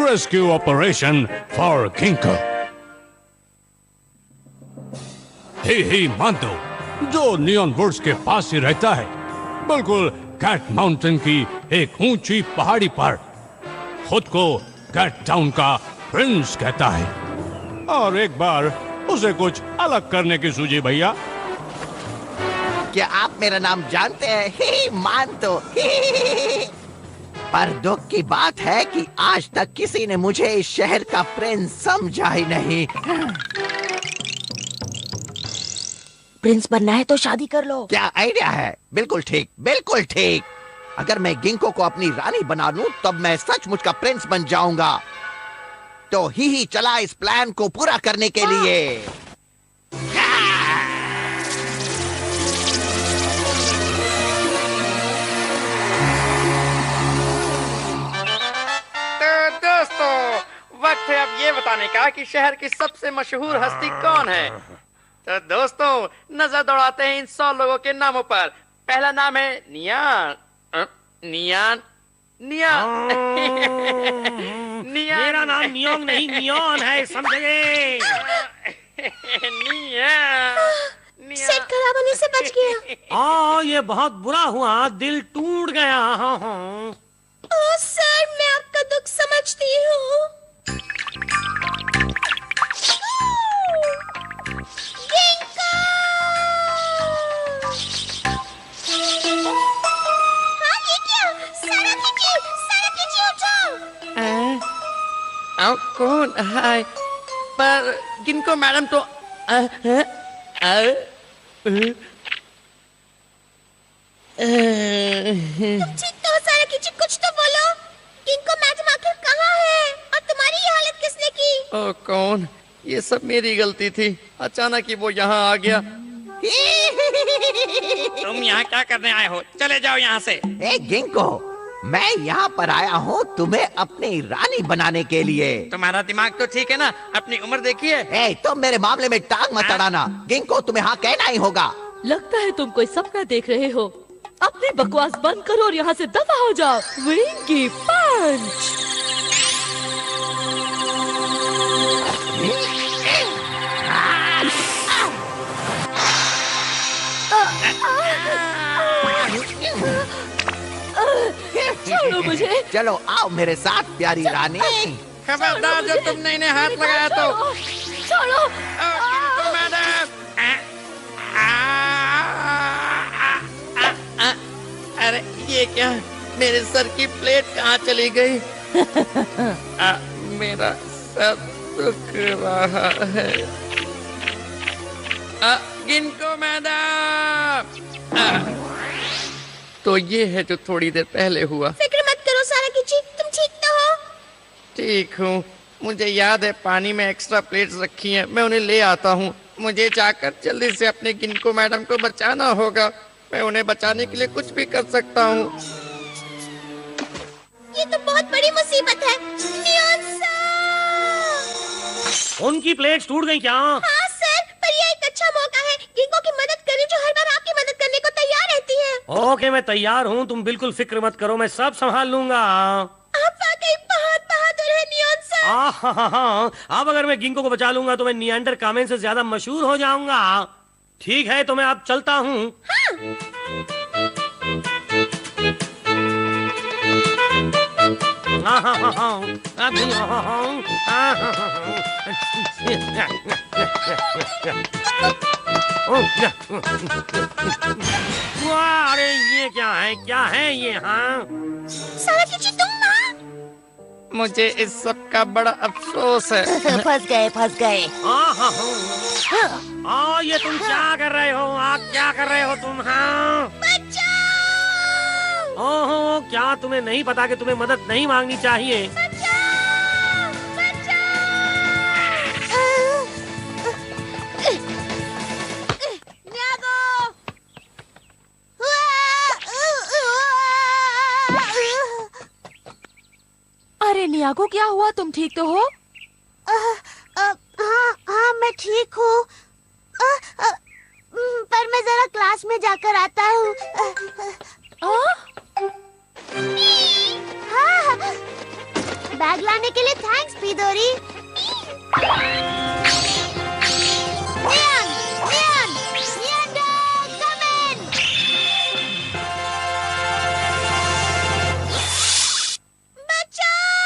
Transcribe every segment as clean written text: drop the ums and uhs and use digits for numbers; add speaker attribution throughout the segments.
Speaker 1: rescue operation for Ginkgo. ही मानतो जो neon woods के पास ही रहता है, बिल्कुल कैट माउंटेन की एक ऊंची पहाड़ी पर, खुद को कैट टाउन का प्रिंस कहता है। और एक बार उसे कुछ अलग करने की सूझी भैया।
Speaker 2: क्या आप मेरा नाम जानते हैं? ही मानतो। पर दुख की बात है कि आज तक किसी ने मुझे इस शहर का प्रिंस समझा ही नहीं।
Speaker 3: प्रिंस बनना है तो शादी कर लो।
Speaker 2: क्या आइडिया है? बिल्कुल ठीक, बिल्कुल ठीक। अगर मैं गिंको को अपनी रानी बना लूं, तब मैं सचमुच का प्रिंस बन जाऊंगा। तो ही चला इस प्लान को पूरा करने के लिए।
Speaker 4: तो दोस्तों, वक्त है अब ये बताने का कि शहर की सबसे मशहूर हस्ती कौन है। तो दोस्तों, नजर दौड़ाते हैं इन 100 लोगों के नामों पर। पहला नाम है नियान। नियान नियान नियान।
Speaker 5: मेरा नाम नियोंग नहीं, नियॉन है, समझे?
Speaker 4: नियान।
Speaker 3: सेट खराब होने से बच गया।
Speaker 5: ये बहुत बुरा हुआ, दिल टूट गया।
Speaker 3: ओह सर, मैं आपका दुख समझती हूँ।
Speaker 4: कौन है? पर गिनको मैडम तो
Speaker 3: ठीक तो सारा किची, कुछ तो बोलो। गिनको मैडम आखिर कहाँ है? और तुम्हारी ये हालत किसने की?
Speaker 4: ओ कौन? ये सब मेरी गलती थी। अचानक ही वो यहाँ आ गया। तुम यहाँ क्या करने आए हो? चले जाओ यहाँ से।
Speaker 2: ए गिंको, मैं यहाँ पर आया हूँ तुम्हें अपनी रानी बनाने के लिए।
Speaker 4: तुम्हारा दिमाग तो ठीक है ना? अपनी उम्र देखिए।
Speaker 2: ए, तुम मेरे मामले में टांग मत अड़ाना। गिंको, तुम्हें हाँ कहना ही होगा।
Speaker 6: लगता है तुम कोई सपना देख रहे हो। अपनी बकवास बंद करो और यहाँ से दफा हो जाओ। विंगी पंच। छोड़ो मुझे।
Speaker 2: चलो आओ मेरे साथ प्यारी रानी।
Speaker 4: खबरदार, जो तुमने इन्हें हाथ लगाया तो।
Speaker 6: छोड़ो।
Speaker 4: मैडम। अरे ये क्या? मेरे सर की प्लेट कहाँ चली गई? मेरा सर दुख रहा है। गिनको मैडम। तो ये है जो थोड़ी देर पहले हुआ।
Speaker 3: फिक्र मत करो सारा किची, तुम ठीक तो हो?
Speaker 4: ठीक हूँ। मुझे याद है पानी में एक्स्ट्रा प्लेट्स रखी हैं, मैं उन्हें ले आता हूँ। मुझे जाकर जल्दी से अपने गिनको मैडम को बचाना होगा। मैं उन्हें बचाने के लिए कुछ भी कर सकता हूँ।
Speaker 3: ये तो बहुत बड़ी मुसीबत है। Neon sir!
Speaker 5: उनकी प्लेट्स टूट गई क्या?
Speaker 3: हाँ सर, पर यह एक अच्छा मौका है गिंको की मदद करें, जो हर बार आपकी मदद करने को तैयार रहती है।
Speaker 5: ओके, मैं तैयार हूँ, तुम बिल्कुल फिक्र मत करो, मैं सब संभाल लूंगा।
Speaker 3: आप वाकई बहुत बहादुर हैं नियॉन सर।
Speaker 5: हाँ, अब अगर मैं गिंको को बचा लूंगा तो मैं निएंडर कामेन से ज्यादा मशहूर हो जाऊंगा। ठीक है, तो मैं अब चलता हूँ। अरे ये क्या है? क्या है ये? हाँ
Speaker 3: सारा किची, तुम ना?
Speaker 4: मुझे इस सब का बड़ा अफसोस है।
Speaker 3: फंस गए।
Speaker 5: ये तुम क्या कर रहे हो? क्या कर रहे हो तुम? हाँ,
Speaker 3: बचाओ!
Speaker 5: ओहो, क्या तुम्हें नहीं पता कि तुम्हें मदद नहीं मांगनी चाहिए?
Speaker 6: अरे नियागो, क्या हुआ? तुम ठीक तो हो?
Speaker 3: हाँ, मैं ठीक हूँ। पर मैं जरा क्लास में जाकर आता हूँ। हाँ। बैग लाने के लिए थैंक्स पिदोरी। नियन, नियन, नियंडर, come in! बचाओ!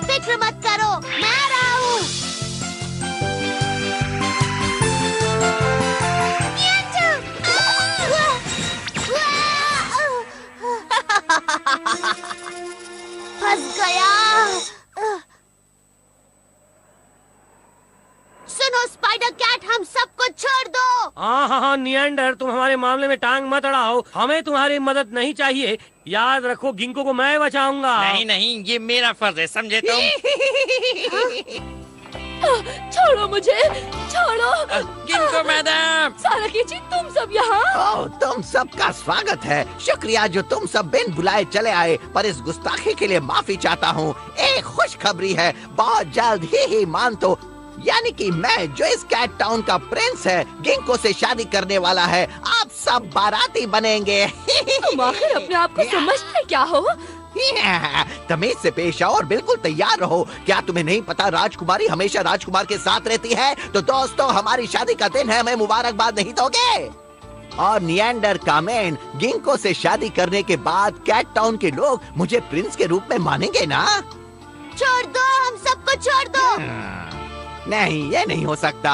Speaker 3: फिक्र मत करो, मैं आ रहा हूँ। फंस गया। सुनो स्पाइडर कैट, हम सबको छोड़ दो।
Speaker 5: हाँ, नियंडर, तुम हमारे मामले में टांग मत अड़ाओ। हमें तुम्हारी मदद नहीं चाहिए। याद रखो, गिंको को मैं बचाऊंगा।
Speaker 4: नहीं नहीं, ये मेरा फर्ज है, समझे तुम?
Speaker 6: छोड़ो मुझे, छोड़ो।
Speaker 4: Ginkgo madam.
Speaker 6: साराकीची, तुम सब यहाँ?
Speaker 2: ओह, तुम सबका स्वागत है। शुक्रिया जो तुम सब बिन बुलाए चले आए, पर इस गुस्ताखी के लिए माफी चाहता हूँ। एक खुशखबरी है, बहुत जल्द ही मान तो, यानी कि मैं जो इस कैट टाउन का प्रिंस है, गिंको से शादी करने वाला है। आप सब बाराती बनेंगे।
Speaker 6: तुम आखिर अपने आप को समझते क्या हो?
Speaker 2: तमीज से पेश आओ और बिल्कुल तैयार रहो। क्या तुम्हें नहीं पता राजकुमारी हमेशा राजकुमार के साथ रहती है? तो दोस्तों, हमारी शादी का दिन है, हमें मुबारकबाद नहीं दोगे? और नियंडर कामेन, गिंको से शादी करने के बाद कैट टाउन के लोग मुझे प्रिंस के रूप में मानेंगे ना?
Speaker 3: छोड़ दो, हम सबको छोड़ दो।
Speaker 2: नहीं, ये नहीं हो सकता।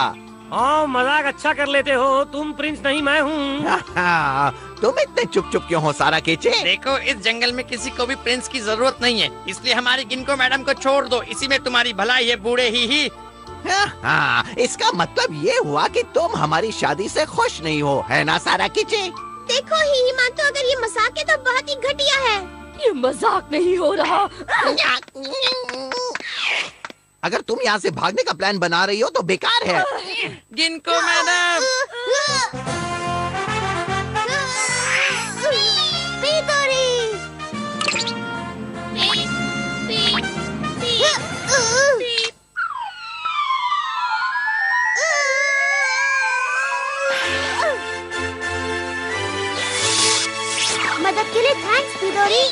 Speaker 5: हाँ, मजाक अच्छा कर लेते हो। तुम प्रिंस नहीं, मैं हूँ।
Speaker 2: तुम इतने चुप चुप क्यों हो साराकीची?
Speaker 4: देखो, इस जंगल में किसी को भी प्रिंस की जरूरत नहीं है, इसलिए हमारी गिंको मैडम को छोड़ दो। इसी में तुम्हारी भलाई है, बूढ़े ही।
Speaker 2: इसका मतलब ये हुआ कि तुम हमारी शादी से खुश नहीं हो, है ना साराकीची?
Speaker 3: देखो ही मानतो, अगर ये मजाक है तो बहुत ही घटिया है।
Speaker 6: ये मजाक नहीं हो रहा।
Speaker 2: अगर तुम यहाँ से भागने का प्लान बना रही हो तो बेकार है।
Speaker 4: Ginkgo madam.
Speaker 3: मदद के लिए थैंक्स पिदोरी।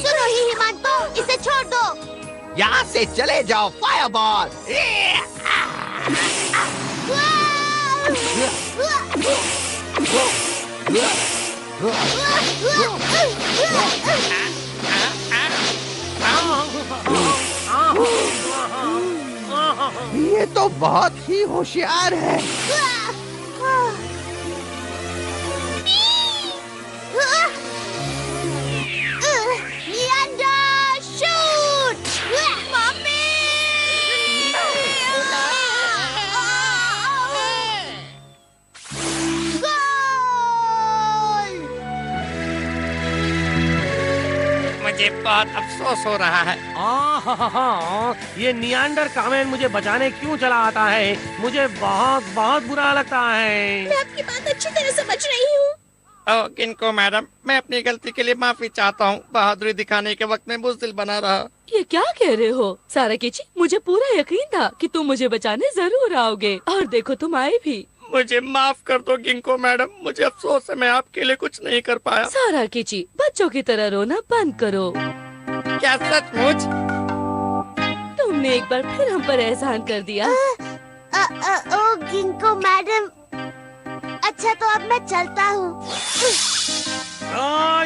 Speaker 3: सुनो ही हिमांतो, इसे छोड़ दो।
Speaker 2: यहाँ से चले जाओ, फायरबॉल। ये तो बहुत ही होशियार है।
Speaker 4: मुझे बहुत अफसोस हो रहा है।
Speaker 5: ये नियंडर कामेन मुझे बचाने क्यों चला आता है? मुझे बहुत बहुत बुरा लगता है।
Speaker 3: मैं आपकी बात अच्छी तरह समझ रही हूँ।
Speaker 4: ओह गिंको मैडम, मैं अपनी गलती के लिए माफी चाहता हूँ। बहादुरी दिखाने के वक्त में बुज़दिल बना रहा।
Speaker 6: ये क्या कह रहे हो साराकीची? मुझे पूरा यकीन था कि तुम मुझे बचाने जरूर आओगे, और देखो तुम आए भी।
Speaker 4: मुझे माफ कर दो गिंको मैडम, मुझे अफसोस है मैं आपके लिए कुछ नहीं कर पाया।
Speaker 6: साराकीची, बच्चों की तरह रोना बंद करो।
Speaker 4: क्या सचमुच?
Speaker 6: तुमने एक बार फिर हम पर एहसान कर दिया।
Speaker 3: ओ गिंको मैडम, अच्छा तो अब मैं चलता हूँ।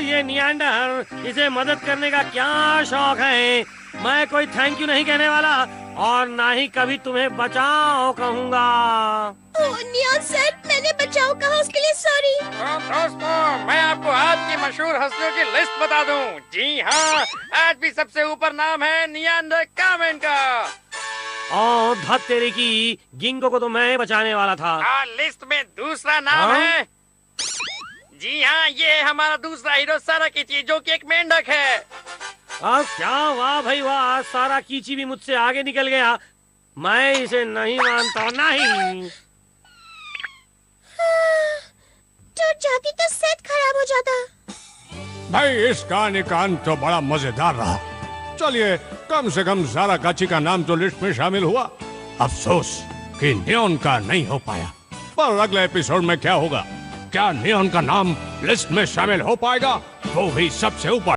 Speaker 5: ये नियंडर, इसे मदद करने का क्या शौक है। मैं कोई थैंक यू नहीं कहने वाला, और ना ही कभी तुम्हें बचाओ कहूँगा।
Speaker 3: ओह नियॉन सर, मैंने बचाओ कहा, उसके लिए सॉरी।
Speaker 4: तो दोस्तों, मैं आपको आज की मशहूर हस्तियों की लिस्ट बता दूं। जी हाँ, आज भी सबसे ऊपर नाम है नियंडर कामेन का।
Speaker 5: और धत तेरे की, गिंको को तो मैं बचाने वाला था।
Speaker 4: लिस्ट में दूसरा नाम है, जी हाँ, ये है हमारा दूसरा हीरो साराकीची, जो कि एक मेंढक है।
Speaker 5: क्या, वाह भाई वाह, साराकीची भी मुझसे आगे निकल गया। मैं इसे नहीं मानता, नहीं।
Speaker 3: टूट जाती तो सेट खराब हो जाता।
Speaker 1: भाई इस कहानी का अंत तो बड़ा मजेदार रहा। चलिए कम से कम सारा गाची का नाम तो लिस्ट में शामिल हुआ। अफसोस कि नियॉन का नहीं हो पाया। पर अगले एपिसोड में क्या होगा? क्या नियॉन का नाम लिस्ट में शामिल हो पाएगा? वो भी सबसे ऊपर।